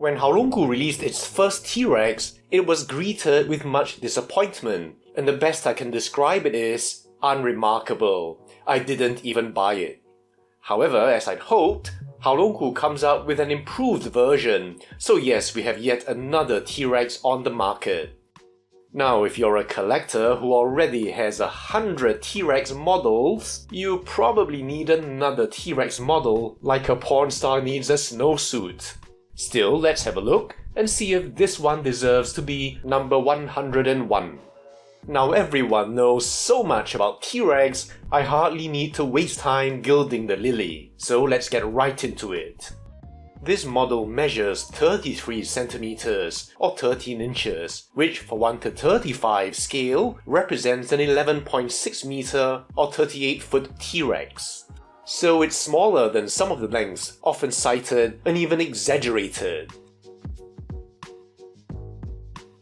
When Haolongood released its first T-Rex, it was greeted with much disappointment, and the best I can describe it is unremarkable. I didn't even buy it. However, as I'd hoped, Haolongood comes out with an improved version, so yes, we have yet another T-Rex on the market. Now, if you're a collector who already has 100 T-Rex models, you probably need another T-Rex model like a porn star needs a snowsuit. Still, let's have a look and see if this one deserves to be number 101. Now everyone knows so much about T-Rex, I hardly need to waste time gilding the lily, so let's get right into it. This model measures 33 centimeters or 13 inches, which for 1:35 scale represents an 11.6 meter or 38 foot T-Rex. So it's smaller than some of the lengths often cited and even exaggerated.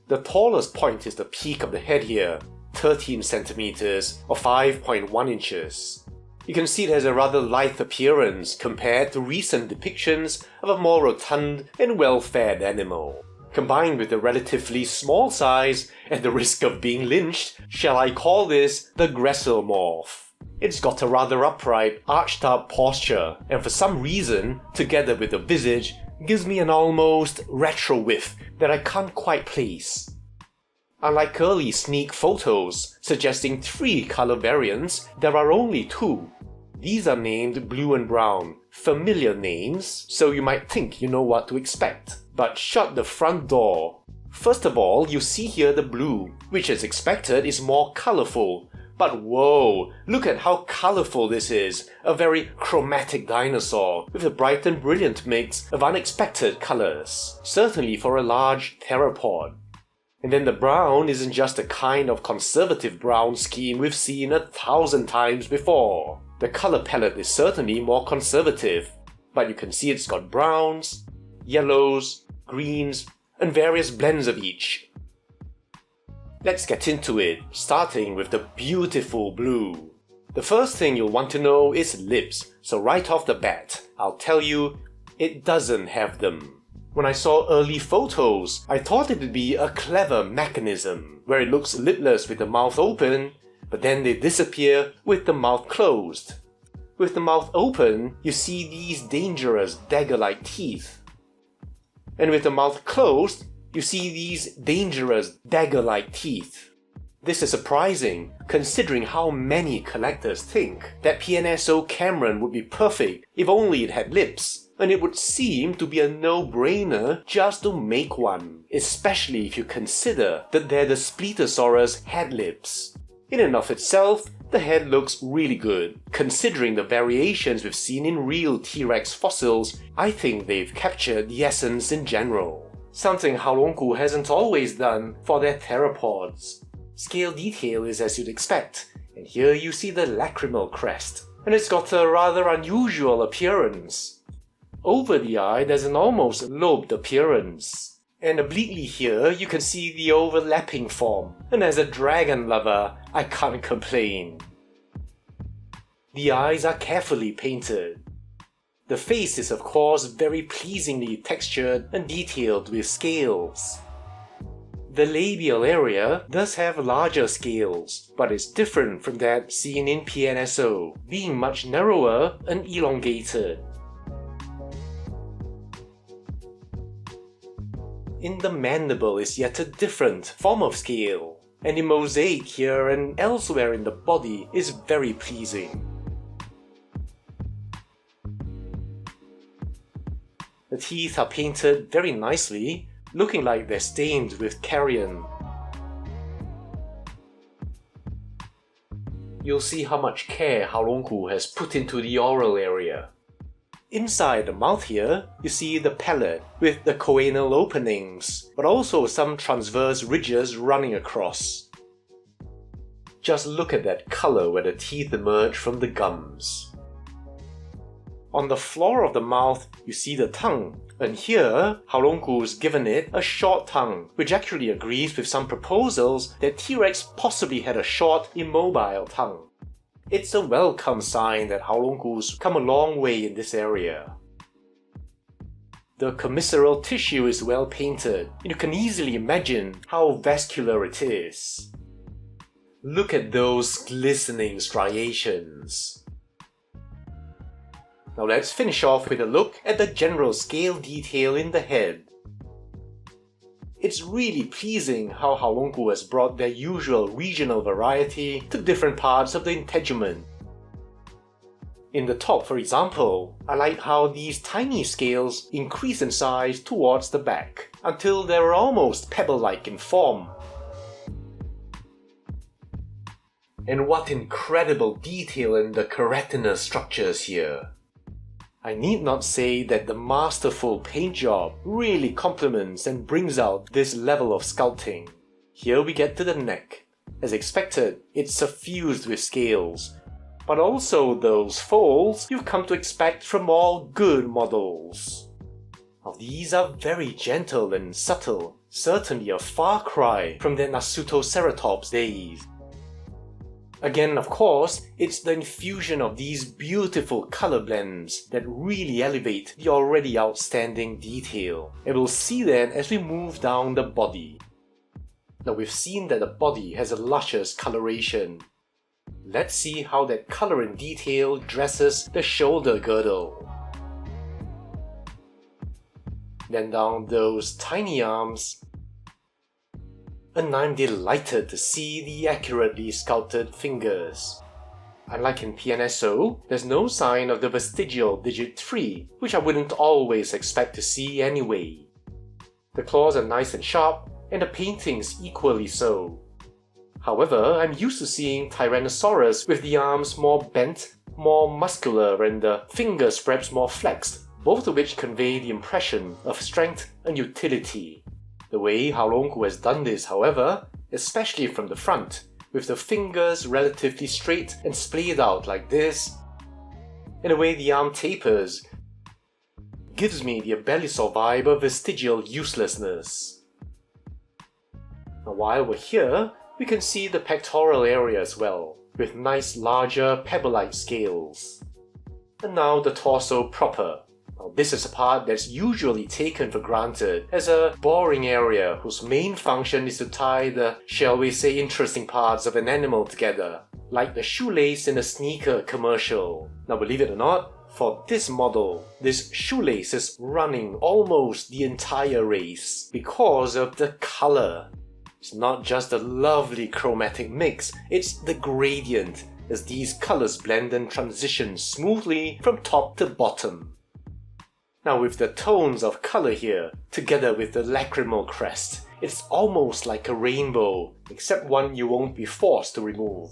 The tallest point is the peak of the head here, 13 centimeters or 5.1 inches. You can see it has a rather lithe appearance compared to recent depictions of a more rotund and well-fed animal. Combined with the relatively small size, at the risk of being lynched, shall I call this the Gresslemorph? It's got a rather upright, arched-up posture, and for some reason, together with the visage, gives me an almost retro whiff that I can't quite place. Unlike early sneak photos suggesting 3 color variants, there are only 2. These are named blue and brown, familiar names, so you might think you know what to expect. But shut the front door. First of all, you see here the blue, which as expected is more colorful. But whoa, look at how colorful this is, a very chromatic dinosaur with a bright and brilliant mix of unexpected colors, certainly for a large theropod. And then the brown isn't just a kind of conservative brown scheme we've seen 1,000 times before. The color palette is certainly more conservative, but you can see it's got browns, yellows, greens, and various blends of each. Let's get into it, starting with the beautiful blue. The first thing you'll want to know is lips, so right off the bat, I'll tell you, it doesn't have them. When I saw early photos, I thought it'd be a clever mechanism, where it looks lipless with the mouth open, but then they disappear with the mouth closed. With the mouth open, you see these dangerous dagger-like teeth. And with the mouth closed, you see these dangerous dagger-like teeth. This is surprising, considering how many collectors think that PNSO Cameron would be perfect if only it had lips, and it would seem to be a no-brainer just to make one, especially if you consider that they're the Spletosaurus head lips. In and of itself, the head looks really good. Considering the variations we've seen in real T-Rex fossils, I think they've captured the essence in general. Something Haolongood hasn't always done for their theropods. Scale detail is as you'd expect, and here you see the lacrimal crest, and it's got a rather unusual appearance. Over the eye there's an almost lobed appearance, and obliquely here you can see the overlapping form, and as a dragon lover, I can't complain. The eyes are carefully painted. The face is of course very pleasingly textured and detailed with scales. The labial area does have larger scales, but it's different from that seen in PNSO, being much narrower and elongated. In the mandible is yet a different form of scale, and the mosaic here and elsewhere in the body is very pleasing. The teeth are painted very nicely, looking like they're stained with carrion. You'll see how much care Haolongood has put into the oral area. Inside the mouth here, you see the palate with the choanal openings, but also some transverse ridges running across. Just look at that color where the teeth emerge from the gums. On the floor of the mouth, you see the tongue, and here, Haolongood's given it a short tongue, which actually agrees with some proposals that T-Rex possibly had a short, immobile tongue. It's a welcome sign that Haolongood's come a long way in this area. The commissural tissue is well painted, and you can easily imagine how vascular it is. Look at those glistening striations. Now let's finish off with a look at the general scale detail in the head. It's really pleasing how Haolongood has brought their usual regional variety to different parts of the integument. In the top, for example, I like how these tiny scales increase in size towards the back, until they're almost pebble-like in form. And what incredible detail in the keratinous structures here. I need not say that the masterful paint job really complements and brings out this level of sculpting. Here we get to the neck. As expected, it's suffused with scales, but also those folds you've come to expect from all good models. Now these are very gentle and subtle, certainly a far cry from the Nasutoceratops days. Again, of course, it's the infusion of these beautiful color blends that really elevate the already outstanding detail, and we'll see that as we move down the body. Now we've seen that the body has a luscious coloration. Let's see how that color and detail dresses the shoulder girdle. Then down those tiny arms, and I'm delighted to see the accurately sculpted fingers. Unlike in PNSO, there's no sign of the vestigial digit 3, which I wouldn't always expect to see anyway. The claws are nice and sharp, and the paintings equally so. However, I'm used to seeing Tyrannosaurus with the arms more bent, more muscular, and the fingers perhaps more flexed, both of which convey the impression of strength and utility. The way Haolongood has done this, however, especially from the front, with the fingers relatively straight and splayed out like this, and the way the arm tapers, gives me the Abelisaur vibe of vestigial uselessness. Now while we're here, we can see the pectoral area as well, with nice larger pebble-like scales. And now the torso proper. Now this is a part that's usually taken for granted as a boring area whose main function is to tie the, shall we say, interesting parts of an animal together, like the shoelace in a sneaker commercial. Now believe it or not, for this model, this shoelace is running almost the entire race because of the color. It's not just a lovely chromatic mix, it's the gradient, as these colors blend and transition smoothly from top to bottom. Now with the tones of color here, together with the lacrimal crest, it's almost like a rainbow, except one you won't be forced to remove.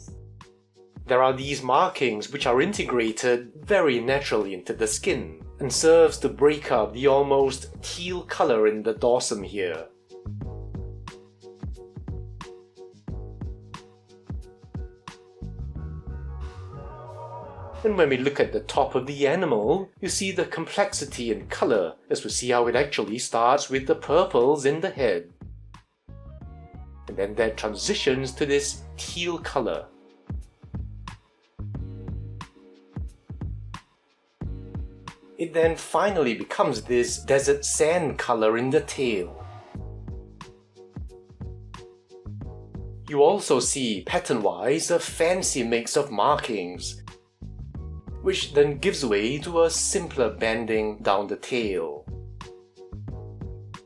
There are these markings which are integrated very naturally into the skin, and serves to break up the almost teal color in the dorsum here. And when we look at the top of the animal, you see the complexity in color, as we see how it actually starts with the purples in the head. And then that transitions to this teal color. It then finally becomes this desert sand color in the tail. You also see, pattern-wise, a fancy mix of markings, which then gives way to a simpler banding down the tail.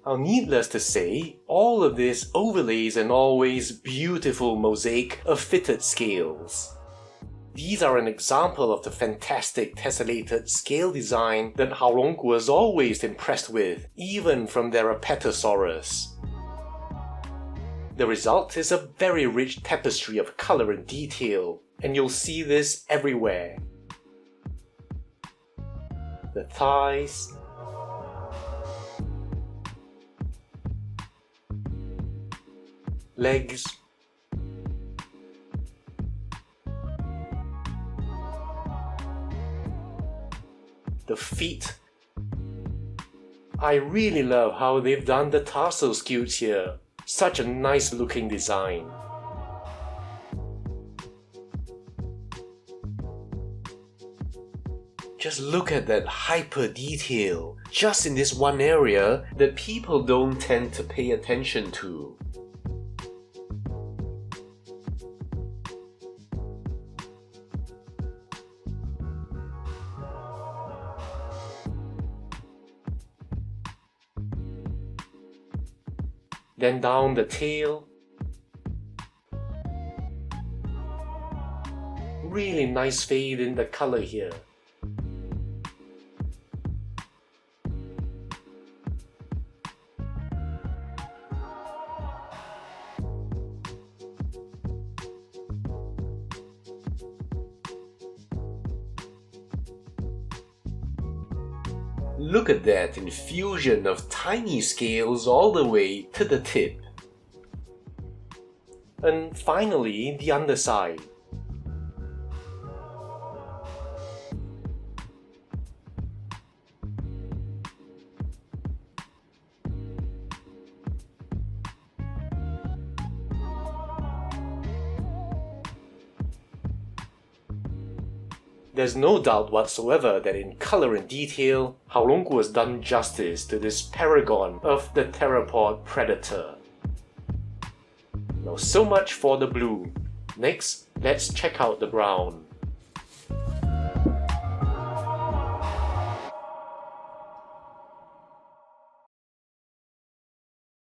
Now needless to say, all of this overlays an always beautiful mosaic of fitted scales. These are an example of the fantastic tessellated scale design that Haolongood was always impressed with, even from their Apatosaurus. The result is a very rich tapestry of color and detail, and you'll see this everywhere. The thighs, legs, the feet. I really love how they've done the tarsal scutes here. Such a nice looking design. Just look at that hyper detail, just in this one area that people don't tend to pay attention to. Then down the tail. Really nice fade in the color here. Look at that infusion of tiny scales all the way to the tip. And finally, the underside. There's no doubt whatsoever that in color and detail, Haolongood has done justice to this paragon of the theropod predator. Now so much for the blue. Next, let's check out the brown.